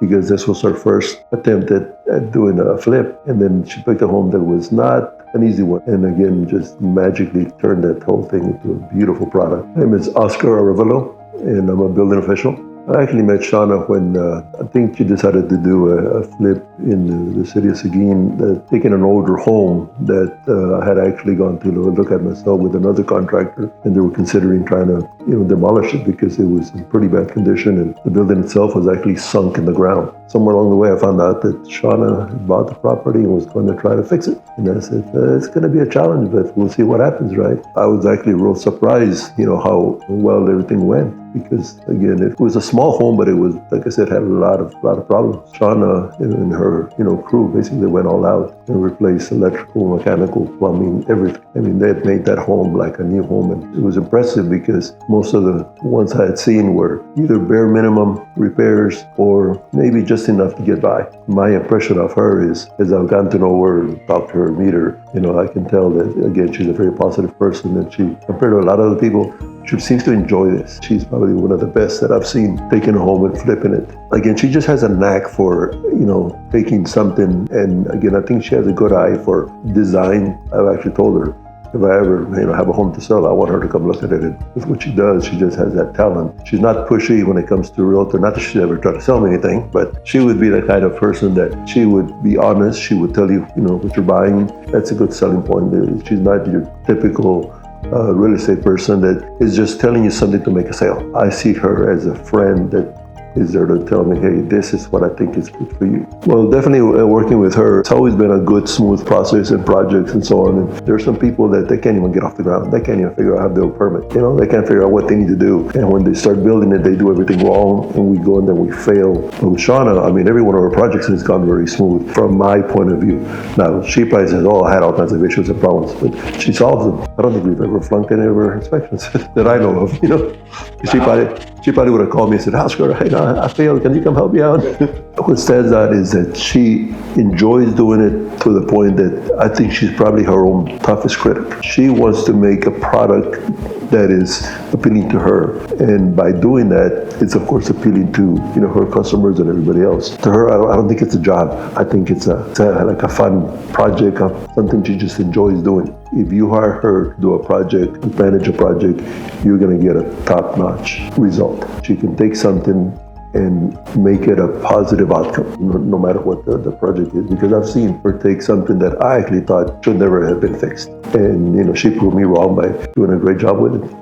because this was her first attempt at doing a flip. And then she picked a home that was not an easy one. And again, just magically turned that whole thing into a beautiful product. My name is Oscar Arevalo, and I'm a building official. I actually met Shauna when I think she decided to do a flip in the city of Seguin, taking an older home that I had actually gone to look at myself with another contractor, and they were considering trying to demolish it because it was in pretty bad condition, and the building itself was actually sunk in the ground. Somewhere along the way, I found out that Shauna had bought the property and was going to try to fix it. And I said, it's going to be a challenge, but we'll see what happens, right? I was actually real surprised, how well everything went. Because again, it was a small home, but it was, like I said, had a lot of problems. Shauna and her, crew basically went all out and replaced electrical, mechanical, plumbing, everything. I mean, they had made that home like a new home, and it was impressive because most of the ones I had seen were either bare minimum repairs or maybe just enough to get by. My impression of her is, as I've gotten to know her, talk to her, meet her, I can tell that again, she's a very positive person, and she, compared to a lot of other people, she seems to enjoy this. She's probably one of the best that I've seen taking a home and flipping it. Again, she just has a knack for, taking something. And again, I think she has a good eye for design. I've actually told her, if I ever, have a home to sell, I want her to come look at it. And with what she does, she just has that talent. She's not pushy when it comes to realtor. Not that she'd ever try to sell me anything, but she would be the kind of person that she would be honest. She would tell you, what you're buying. That's a good selling point. She's not your typical real estate person that is just telling you something to make a sale. I see her as a friend that is there to tell me, hey, this is what I think is good for you. Well, definitely working with her, it's always been a good, smooth process and projects and so on. And there are some people that they can't even get off the ground. They can't even figure out how to build a permit. They can't figure out what they need to do. And when they start building it, they do everything wrong, and we go and then we fail. But with Shauna, every one of her projects has gone very smooth from my point of view. Now, she probably says, I had all kinds of issues and problems, but she solves them. I don't think we've ever flunked any of her inspections that I know of, She probably would have called me and said, Oscar, I failed. Can you come help me out? What stands out is that she enjoys doing it to the point that I think she's probably her own toughest critic. She wants to make a product that is appealing to her. And by doing that, it's of course appealing to, her customers and everybody else. To her, I don't think it's a job. I think it's like a fun project, something she just enjoys doing. If you hire her to do a project, manage a project, you're going to get a top-notch result. She can take something and make it a positive outcome, no matter what the project is. Because I've seen her take something that I actually thought should never have been fixed. And, she proved me wrong by doing a great job with it.